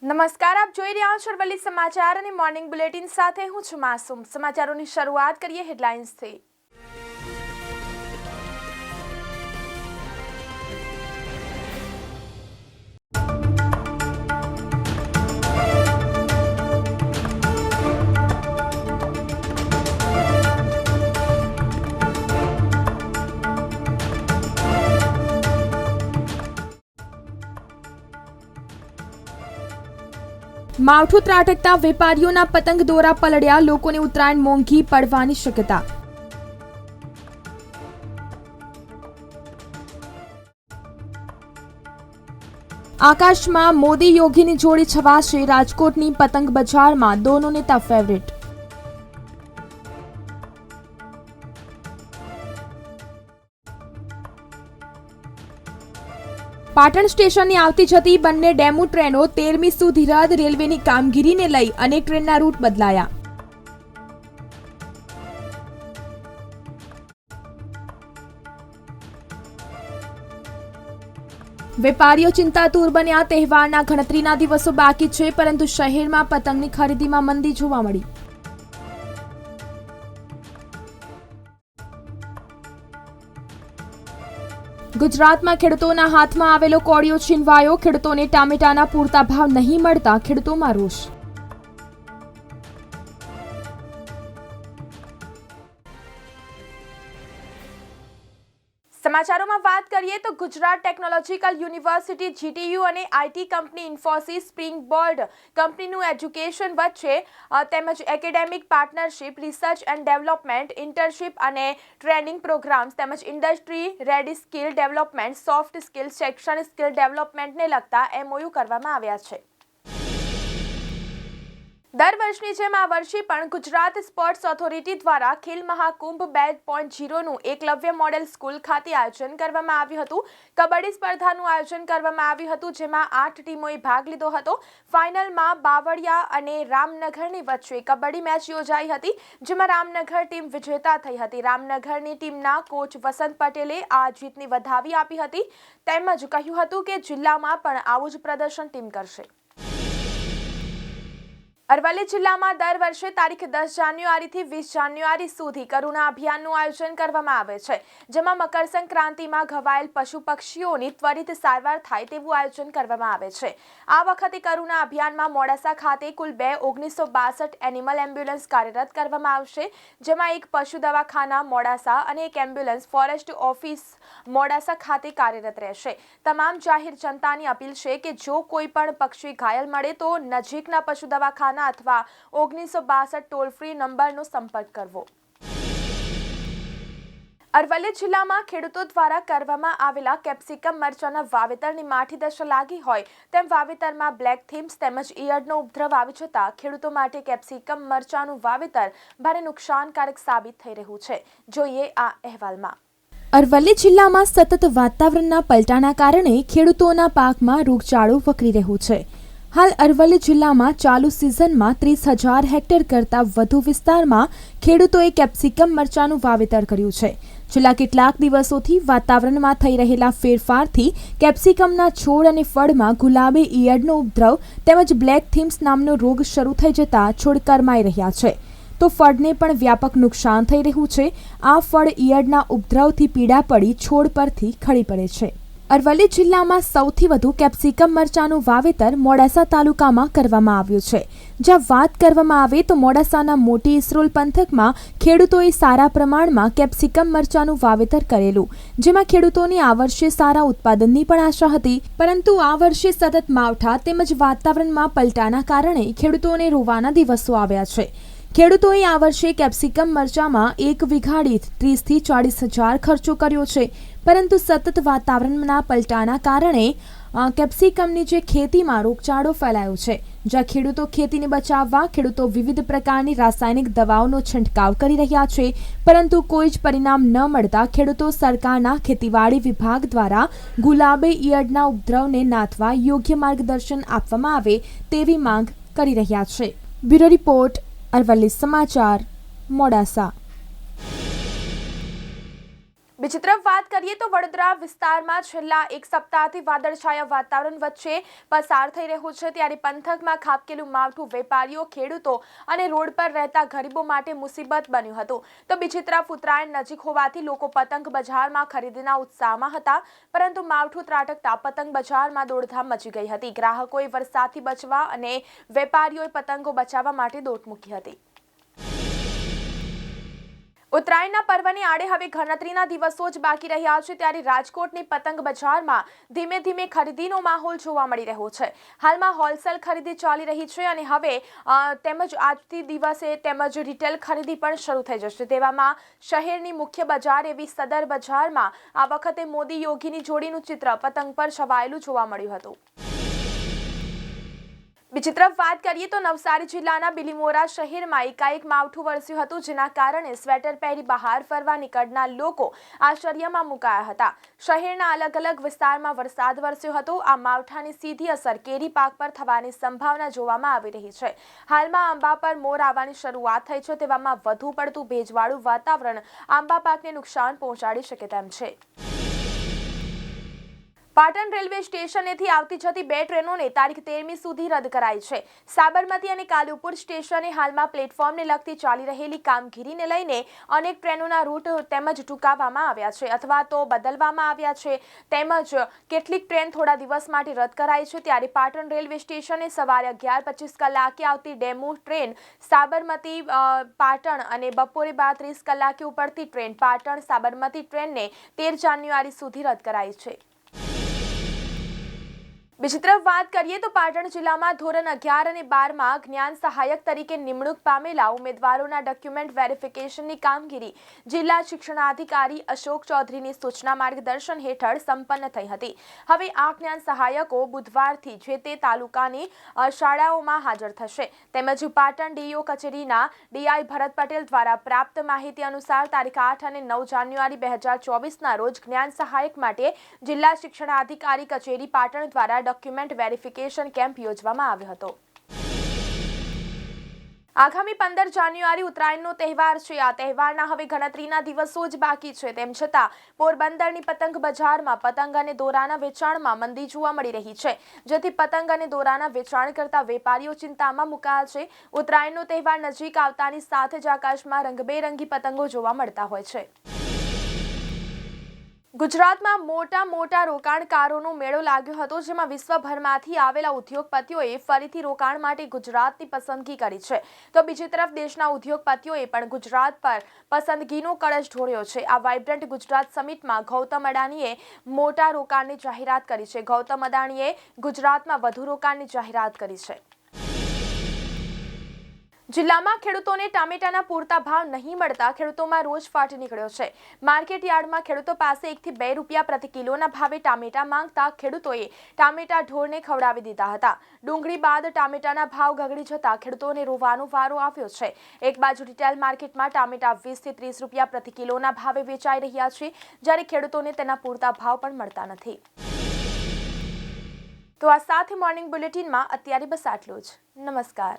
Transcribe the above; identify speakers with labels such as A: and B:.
A: નમસ્કાર, આપ જોઈ રહ્યા છો અરવલ્લી સમાચાર અને મોર્નિંગ બુલેટિન સાથે હું છું માસૂમ। સમાચારોની શરૂઆત કરીએ હેડલાઇન્સથી। માવઠું ત્રાટકતા વેપારીઓના પતંગ દોરા પલળ્યા, લોકોને ઉત્તરાયણ મોંઘી પડવાની શક્યતા। આકાશમાં મોદી યોગીની જોડી છવાશે, રાજકોટની પતંગ બજારમાં દોનો નેતા ફેવરેટ। પાટણ સ્ટેશનની આવતી જતી બંને ડેમુ ટ્રેનો 13મી સુધી રદ, રેલવેની કામગીરીને લઈ અનેક ટ્રેનના રૂટ બદલાયા। વેપારીઓ ચિંતાતુર બન્યા, તહેવારના ગણતરીના દિવસો બાકી છે, પરંતુ શહેરમાં પતંગની ખરીદીમાં મંદી જોવા મળી। ગુજરાતમાં ખેડૂતોના હાથમાં આવેલો કોળિયો છીનવાયો, ખેડૂતોને ટામેટાના પૂરતા ભાવ નહીં મળતા ખેડૂતોમાં રોષ। સમાચારોમાં વાત કરીએ તો ગુજરાત ટેકનોલોજીકલ યુનિવર્સિટી GTU અને IT company Infosys spring board કંપનીનું એજ્યુકેશન વચ્ચે તેમજ academic partnership, research and development, internship અને ટ્રેનિંગ પ્રોગ્રામ્સ તેમજ industry ready skill development, soft skill, શૈક્ષણિક સ્કિલ ડેવલપમેન્ટને લગતા MOU કરવામાં આવ્યા છે। દર વર્ષની જેમ આ વર્ષે પણ ગુજરાત સ્પોર્ટ્સ ઓથોરિટી દ્વારા ખેલ મહાકુંભ 2.0નું એકલવ્ય મોડેલ સ્કૂલ ખાતે આયોજન કરવામાં આવ્યું હતું। કબડ્ડી સ્પર્ધાનું આયોજન કરવામાં આવ્યું હતું, જેમાં 8 ટીમોએ ભાગ લીધો હતો। ફાઇનલમાં બાવળિયા અને રામનગરની વચ્ચે કબડ્ડી મેચ યોજાઈ હતી, જેમાં રામનગર ટીમ વિજેતા થઈ હતી। રામનગરની ટીમના કોચ વસંત પટેલે આ જીતની વધાવી આપી હતી, તેમજ કહ્યું હતું કે જિલ્લામાં પણ આવું જ પ્રદર્શન ટીમ કરશે। અરવલ્લી જિલ્લામાં દર વર્ષે તારીખ 10 જાન્યુઆરીથી 20 જાન્યુઆરી સુધી કરુણા અભિયાનનું આયોજન કરવામાં આવે છે, જેમાં મકર સંક્રાંતિમાં ઘવાયેલ પશુ પક્ષીઓની ત્વરિત સારવાર થાય તેવું આયોજન કરવામાં આવે છે। આ વખતે કરુણા અભિયાનમાં મોડાસા ખાતે કુલ 1962 એનિમલ એમ્બ્યુલન્સ કાર્યરત કરવામાં આવશે, જેમાં એક પશુ દવાખાના મોડાસા અને એક એમ્બ્યુલન્સ ફોરેસ્ટ ઓફિસ મોડાસા ખાતે કાર્યરત રહેશે। તમામ જાહેર જનતાની અપીલ છે કે જો કોઈ પણ પક્ષી ઘાયલ મળે તો નજીકના પશુ દવાખાના અથવા 1962 ટોલ ફ્રી નંબરનો સંપર્ક કરવો। અરવલ્લી જિલ્લામાં ખેડૂતો દ્વારા કરવામાં આવેલા કેપ્સિકમ મરચાના વાવેતરની માઠી દશા લાગી હોય તેમ વાવેતરમાં બ્લેક થીમ્સ તેમજ ઈયળનો ઉપદ્રવ આવી જતા ખેડૂતો માટે કેપ્સિકમ મરચાનું વાવેતર ભારે નુકસાનકારક સાબિત થઈ રહ્યું છે। જોઈએ આ અહેવાલમાં। અરવલ્લી જિલ્લામાં સતત વાતાવરણના પલટાના કારણે ખેડૂતોના પાકમાં રોગચાળો વકરી રહ્યો છે। હાલ અરવલ્લી જિલ્લામાં ચાલુ સિઝનમાં 30,000 હેક્ટર કરતાં વધુ વિસ્તારમાં ખેડૂતોએ કેપ્સિકમ મરચાનું વાવેતર કર્યું છે। છેલ્લા કેટલાક દિવસોથી વાતાવરણમાં થઈ રહેલા ફેરફારથી કેપ્સિકમના છોડ અને ફળમાં ગુલાબી ઈયળનો ઉપદ્રવ તેમજ બ્લેક થીમ્સ નામનો રોગ શરૂ થઈ જતા છોડ કરમાઈ રહ્યા છે, તો ફળને પણ વ્યાપક નુકસાન થઈ રહ્યું છે। આ ફળ ઈયળના ઉપદ્રવથી પીડા પડી છોડ પરથી ખરી પડે છે। અરવલ્લી જિલ્લામાં સૌથી વધુ કેપ્સિકમ મરચાનું વાવેતર મોડાસા તાલુકામાં કરવામાં આવ્યું છે, જ્યાં વાત કરવામાં આવે તો મોડાસાના મોટી ઇસરોલ પંથકમાં ખેડૂતોએ સારા પ્રમાણમાં કેપ્સિકમ મરચાનું વાવેતર કરેલું, જેમાં ખેડૂતોને આ વર્ષે સારા ઉત્પાદનની પણ આશા હતી, પરંતુ આ વર્ષે સતત માવઠા તેમજ વાતાવરણમાં પલટાના કારણે ખેડૂતોને રોવાના દિવસો આવ્યા છે। ખેડૂતોએ આ વર્ષે કેપ્સિકમ મરચામાં 1 વીઘા દીઠ 30,000 થી 40,000 ખર્ચો કર્યો છે, પરંતુ સતત વાતાવરણના પલટાના કારણે કેપ્સિકમની જે ખેતીમાં રોગચાળો ફેલાયો છે, જ્યાં ખેડૂતો ખેતીને બચાવવા ખેડૂતો વિવિધ પ્રકારની રાસાયણિક દવાઓનો છંટકાવ કરી રહ્યા છે, પરંતુ કોઈ જ પરિણામ ન મળતા ખેડૂતો સરકારના ખેતીવાડી વિભાગ દ્વારા ગુલાબી ઈયળના ઉપદ્રવને નાથવા યોગ્ય માર્ગદર્શન આપવામાં આવે તેવી માંગ કરી રહ્યા છે। બ્યુરો રિપોર્ટ, અરવલ્લી સમાચાર, મોડાસા। બીજી તરફ વાત કરીએ તો વડોદરા વિસ્તારમાં છેલ્લા એક સપ્તાહથી વાદળછાયા વાતાવરણ વચ્ચે પસાર થઈ રહ્યું છે, ત્યારે પંથકમાં ખાબકેલું માવઠું વેપારીઓ, ખેડૂતો અને રોડ પર રહેતા ગરીબો માટે મુસીબત બન્યું હતું. તો બીજી તરફ ઉત્તરાયણ નજીક હોવાથી લોકો પતંગ બજારમાં ખરીદીના ઉત્સાહમાં હતા, પરંતુ માવઠું ત્રાટકતા પતંગ બજારમાં દોડધામ મચી ગઈ હતી. ગ્રાહકોએ વરસાદથી બચવા અને વેપારીઓએ પતંગો બચાવવા માટે દોટ મૂકી હતી. ઉત્તરાયણના પર્વની આડે હવે ગણતરીના દિવસો જ બાકી રહ્યા છે, ત્યારે રાજકોટની પતંગ બજારમાં ધીમે ધીમે ખરીદીનો માહોલ જોવા મળી રહ્યો છે. હાલમાં હોલસેલ ખરીદી ચાલી રહી છે અને હવે તેમજ આજથી દિવસે તેમજ રિટેલ ખરીદી પણ શરૂ થઈ જશે. તેવામાં શહેરની મુખ્ય બજાર એવી સદર બજારમાં આ વખતે મોદી યોગીની જોડીનું ચિત્ર પતંગ પર છવાયેલું જોવા મળ્યું હતું. બીજી તરફ વાત કરીએ તો નવસારી જિલ્લાના બિલીમોરા શહેરમાં એકાએક માવઠું વરસ્યું હતું, જેના કારણે સ્વેટર પહેરી બહાર ફરવા નીકળનાર લોકો આશ્ચર્યમાં મુકાયા હતા. શહેરના અલગ અલગ વિસ્તારમાં વરસાદ વરસ્યો હતો. આ માવઠાની સીધી અસર કેરી પાક પર થવાની સંભાવના જોવામાં આવી રહી છે. હાલમાં આંબા પર મોર આવવાની શરૂઆત થઈ છે, તેવામાં વધુ પડતું ભેજવાળું વાતાવરણ આંબા પાકને નુકસાન પહોંચાડી શકે તેમ છે. પાટણ રેલવે સ્ટેશનેથી આવતી જતી 2 ટ્રેનોને તારીખ 13મી સુધી રદ કરાઈ છે. સાબરમતી અને કાલુપુર સ્ટેશને હાલમાં પ્લેટફોર્મને લગતી ચાલી રહેલી કામગીરીને લઈને અનેક ટ્રેનોના રૂટ તેમજ ટૂંકાવવામાં આવ્યા છે અથવા તો બદલવામાં આવ્યા છે, તેમજ કેટલીક ટ્રેન થોડા દિવસ માટે રદ કરાઈ છે. ત્યારે પાટણ રેલવે સ્ટેશને સવારે 11:25 કલાકે આવતી ડેમુ ટ્રેન સાબરમતી પાટણ અને બપોરે 12:30 કલાકે ઉપડતી ટ્રેન પાટણ સાબરમતી ટ્રેનને 13 જાન્યુઆરી સુધી રદ કરાઈ છે. બીજી તરફ વાત કરીએ તો પાટણ જિલ્લામાં ધોરણ 11 અને 12માં જ્ઞાન સહાયક તરીકે નિમણૂક પામેલા ઉમેદવારોના ડોક્યુમેન્ટ વેરિફિકેશનની કામગીરી જિલ્લા શિક્ષણાધિકારી અશોક ચૌધરીની સૂચના માર્ગદર્શન હેઠળ સંપન્ન થઈ હતી. હવે આ જ્ઞાન સહાયકો બુધવારથી જે તે તાલુકાની શાળાઓમાં હાજર થશે. તેમજ પાટણ ડીઈઓ કચેરીના ડીઆઈ ભરત પટેલ દ્વારા પ્રાપ્ત માહિતી અનુસાર તારીખ 8 અને 9 જાન્યુઆરી 2024ના રોજ જ્ઞાન સહાયક માટે જિલ્લા શિક્ષણાધિકારી કચેરી પાટણ દ્વારા ડોક્યુમેન્ટ વેરિફિકેશન કેમ્પ યોજવામાં આવ્યો હતો. આગામી 15 જાન્યુઆરી ઉત્તરાયણનો તહેવાર છે. આ તહેવારના હવે ગણતરીના દિવસો જ બાકી છે. તેમ છતાં પોરબંદરની પતંગ બજારમાં પતંગ અને દોરાના વેચાણમાં મંદી જોવા મળી રહી છે, જેથી પતંગ અને દોરાના વેચાણ કરતા વેપારીઓ ચિંતામાં મુકાયા છે. ઉત્તરાયણનો તહેવાર નજીક આવતાની સાથે જ આકાશમાં રંગબેરંગી પતંગો જોવા મળતા હોય છે. ગુજરાતમાં મોટા રોકાણકારોનો મેળો લાગ્યો હતો, જેમાં વિશ્વભરમાંથી આવેલા ઉદ્યોગપતિઓએ ફરીથી રોકાણ માટે ગુજરાતની પસંદગી કરી છે. તો બીજી તરફ દેશના ઉદ્યોગપતિઓએ પણ ગુજરાત પર પસંદગીનો કળશ ઢોળ્યો છે. આ વાઇબ્રન્ટ ગુજરાત સમિટમાં ગૌતમ અદાણીએ મોટા રોકાણની જાહેરાત કરી છે. ગૌતમ અદાણીએ ગુજરાતમાં વધુ રોકાણની જાહેરાત કરી છે. જિલ્લામાં ખેડૂતોને ટામેટાના પૂરતા ભાવ નહીં મળતા ખેડૂતોમાં રોષ ફાટી નીકળ્યો છે. માર્કેટ યાર્ડમાં ખેડૂતો પાસે 1 થી 2 રૂપિયા પ્રતિ કિલોના ભાવે ટામેટા માંગતા ખેડૂતોએ ટામેટા ઢોરને ખવડાવી દીધા હતા. ડુંગળી બાદ ટામેટાના ભાવ ગગડી જતા ખેડૂતોને રોવાનો વારો આવ્યો છે. એક બાજુ રિટેલ માર્કેટમાં ટામેટા 20 થી 30 રૂપિયા પ્રતિ કિલોના ભાવે વેચાઈ રહ્યા છે, જ્યારે ખેડૂતોને તેના પૂરતા ભાવ પણ મળતા નથી. તો આ સાથે મોર્નિંગ બુલેટિનમાં અત્યારે બસ આટલું જ. નમસ્કાર.